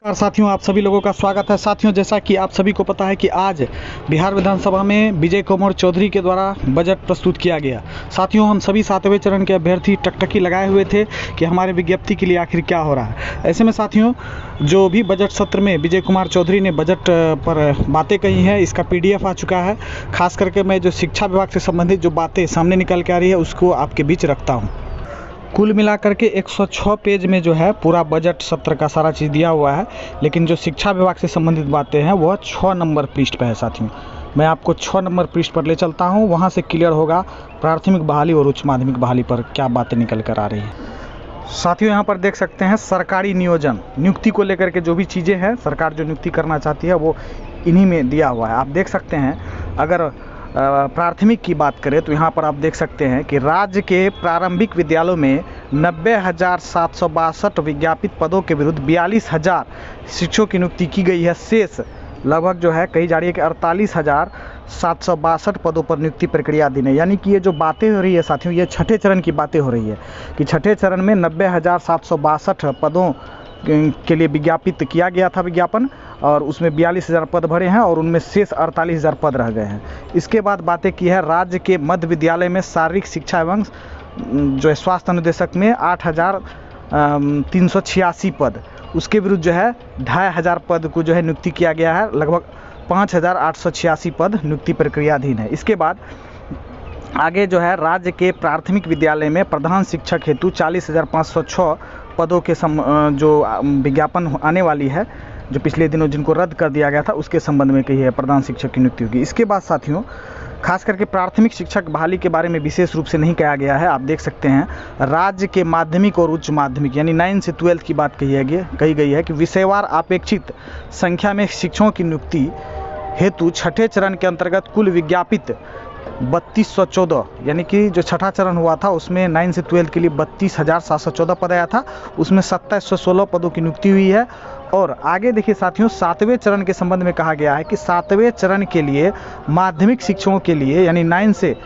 नमस्कार साथियों, आप सभी लोगों का स्वागत है। साथियों, जैसा कि आप सभी को पता है कि आज बिहार विधानसभा में विजय कुमार चौधरी के द्वारा बजट प्रस्तुत किया गया। साथियों, हम सभी 7वें चरण के अभ्यर्थी टकटकी लगाए हुए थे कि हमारे विज्ञप्ति के लिए आखिर क्या हो रहा है। ऐसे में साथियों, जो भी बजट सत्र में विजय कुमार चौधरी ने बजट पर बातें कही हैं, इसका PDF आ चुका है। खास करके मैं जो शिक्षा विभाग से संबंधित जो बातें सामने निकल के आ रही है उसको आपके बीच रखता हूँ। कुल मिलाकर के 106 पेज में जो है पूरा बजट सत्र का सारा चीज़ दिया हुआ है, लेकिन जो शिक्षा विभाग से संबंधित बातें हैं वह 6 नंबर पृष्ठ पर है। साथियों, मैं आपको 6 नंबर पृष्ठ पर ले चलता हूं, वहां से क्लियर होगा प्राथमिक बहाली और उच्च माध्यमिक बहाली पर क्या बातें निकल कर आ रही हैं। साथियों, यहाँ पर देख सकते हैं सरकारी नियोजन नियुक्ति को लेकर के जो भी चीज़ें हैं, सरकार जो नियुक्ति करना चाहती है वो इन्हीं में दिया हुआ है। आप देख सकते हैं, अगर प्राथमिक की बात करें तो यहाँ पर आप देख सकते हैं कि राज्य के प्रारंभिक विद्यालयों में 90,762 विज्ञापित पदों के विरुद्ध 42,000 शिक्षकों की नियुक्ति की गई है। शेष लगभग जो है कही जा रही है कि 48,762 पदों पर नियुक्ति प्रक्रिया अधीन है। यानी कि ये जो बातें हो रही है साथियों, ये छठे चरण की बातें हो रही है कि छठे चरण में 90,762 पदों के लिए विज्ञापित किया गया था विज्ञापन, और उसमें 42,000 पद भरे हैं और उनमें शेष 48,000 पद रह गए हैं। इसके बाद बातें की है राज्य के मध्य विद्यालय में शारीरिक शिक्षा एवं जो है स्वास्थ्य अनुदेशक में 8,386 पद, उसके विरुद्ध जो है 2,500 पद को जो है नियुक्ति किया गया है। लगभग 5,886 पद नियुक्ति प्रक्रियाधीन है। इसके बाद आगे जो है राज्य के प्राथमिक विद्यालय में प्रधान शिक्षक हेतु 40,506 पदों के जो विज्ञापन आने वाली है, जो पिछले दिनों जिनको रद्द कर दिया गया था, उसके संबंध में कही है प्रधान शिक्षक की नियुक्ति होगी। इसके बाद साथियों, खास करके प्राथमिक शिक्षक बहाली के बारे में विशेष रूप से नहीं कहा गया है। आप देख सकते हैं राज्य के माध्यमिक और उच्च माध्यमिक यानी 9 से 12 की बात कही गई है कि विषयवार अपेक्षित संख्या में शिक्षकों की नियुक्ति हेतु छठे चरण के अंतर्गत कुल विज्ञापित 3214, यानी कि जो छठा चरण हुआ था उसमें 9 से 12 के लिए 32,714 पद आया था, उसमें 2716 पदों की नियुक्ति हुई है। और आगे देखिए साथियों, 7वें चरण के संबंध में कहा गया है कि 7वें चरण के लिए माध्यमिक शिक्षकों के लिए यानी 9 से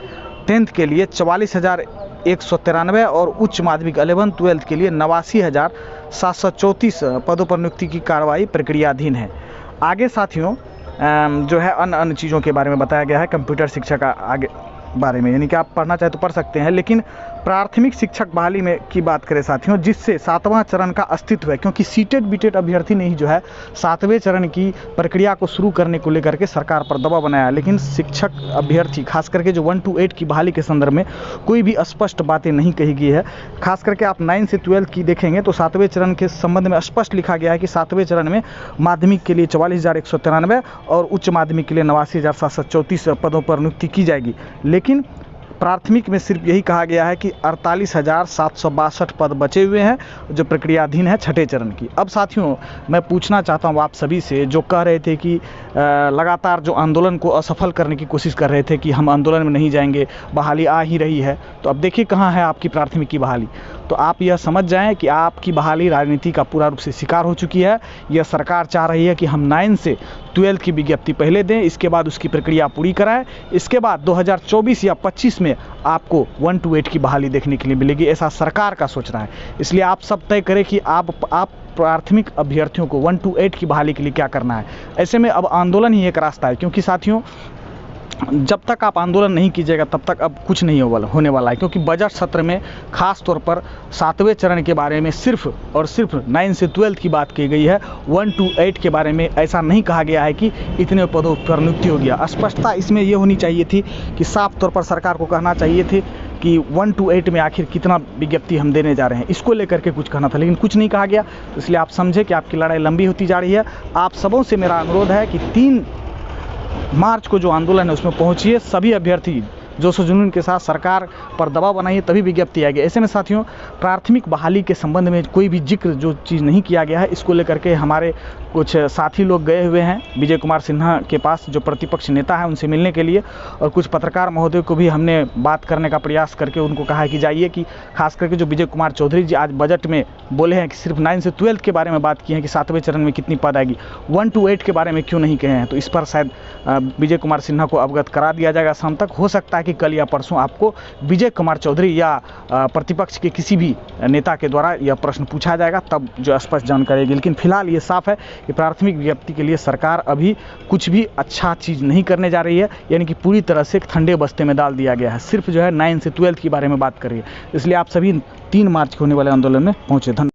10th के लिए 44,193 और उच्च माध्यमिक 11-12 के लिए 89,734 पदों पर नियुक्ति की कार्रवाई प्रक्रियाधीन है। आगे साथियों जो है अन्य चीज़ों के बारे में बताया गया है, कंप्यूटर शिक्षा का आगे बारे में, यानी कि आप पढ़ना चाहे तो पढ़ सकते हैं। लेकिन प्राथमिक शिक्षक बहाली में की बात करें साथियों, जिससे 7वां चरण का अस्तित्व है, क्योंकि सीटेड बीटेड अभ्यर्थी ने ही जो है 7वें चरण की प्रक्रिया को शुरू करने को लेकर के सरकार पर दबाव बनाया। लेकिन शिक्षक अभ्यर्थी खास करके जो 1 to 8 की बहाली के संदर्भ में कोई भी स्पष्ट बातें नहीं कही गई है। खास करके आप 9 से 12 की देखेंगे तो 7वें चरण के संबंध में स्पष्ट लिखा गया है कि 7वें चरण में माध्यमिक के लिए 44,193 और उच्च माध्यमिक के लिए 89,734 पदों पर नियुक्ति की जाएगी। लेकिन प्राथमिक में सिर्फ यही कहा गया है कि 48,762 पद बचे हुए हैं जो प्रक्रियाधीन है छठे चरण की। अब साथियों, मैं पूछना चाहता हूं आप सभी से, जो कह रहे थे कि लगातार जो आंदोलन को असफल करने की कोशिश कर रहे थे कि हम आंदोलन में नहीं जाएंगे, बहाली आ ही रही है, तो अब देखिए कहाँ है आपकी प्राथमिक की बहाली। तो आप यह समझ जाएं कि आपकी बहाली राजनीति का पूरा रूप से शिकार हो चुकी है। यह सरकार चाह रही है कि हम 9 से 12 की विज्ञप्ति पहले दें, इसके बाद उसकी प्रक्रिया पूरी कराएं, इसके बाद 2024 या 25 में आपको 1 to 8 की बहाली देखने के लिए मिलेगी, ऐसा सरकार का सोचना है। इसलिए आप सब तय करें कि आप प्राथमिक अभ्यर्थियों को 1 to 8 की बहाली के लिए क्या करना है। ऐसे में अब आंदोलन ही एक रास्ता है, क्योंकि साथियों जब तक आप आंदोलन नहीं कीजिएगा तब तक अब कुछ नहीं होने वाला है। क्योंकि बजट सत्र में खास तौर पर 7वें चरण के बारे में सिर्फ और सिर्फ 9 से 12 की बात की गई है। 1 to 8 के बारे में ऐसा नहीं कहा गया है कि इतने पदों पर नियुक्ति हो गया। स्पष्टता इसमें ये होनी चाहिए थी कि साफ तौर पर सरकार को कहना चाहिए थे कि 1 to 8 में आखिर कितना विज्ञप्ति हम देने जा रहे हैं, इसको लेकर के कुछ कहना था, लेकिन कुछ नहीं कहा गया। इसलिए आप समझे कि आपकी लड़ाई लंबी होती जा रही है। आप सबों से मेरा अनुरोध है कि 3 मार्च को जो आंदोलन है उसमें पहुंचिए। सभी अभ्यर्थी जोश जुनून के साथ सरकार पर दबाव बनाइए, तभी विज्ञप्ति आएगी। ऐसे में साथियों, प्राथमिक बहाली के संबंध में कोई भी जिक्र जो चीज़ नहीं किया गया है, इसको लेकर के हमारे कुछ साथी लोग गए हुए हैं विजय कुमार सिन्हा के पास, जो प्रतिपक्ष नेता है, उनसे मिलने के लिए। और कुछ पत्रकार महोदय को भी हमने बात करने का प्रयास करके उनको कहा है कि जाइए, कि खास करके जो विजय कुमार चौधरी जी आज बजट में बोले हैं कि सिर्फ 9 से 12 के बारे में बात की है कि 7वें चरण में कितनी पद आएगी, 1 to 8 के बारे में क्यों नहीं कहे हैं। तो इस पर शायद विजय कुमार सिन्हा को अवगत करा दिया जाएगा शाम तक। हो सकता है कि कल या परसों आपको विजय कुमार चौधरी या प्रतिपक्ष के किसी भी नेता के द्वारा यह प्रश्न पूछा जाएगा, तब जो स्पष्ट जानकारी आएगी। लेकिन फिलहाल ये साफ है कि प्राथमिक विज्ञप्ति के लिए सरकार अभी कुछ भी अच्छा चीज़ नहीं करने जा रही है, यानी कि पूरी तरह से एक ठंडे बस्ते में डाल दिया गया है। सिर्फ जो है 9 से 12 के बारे में बात कर रही है। इसलिए आप सभी 3 मार्च को होने वाले आंदोलन में पहुंचे। धन्यवाद।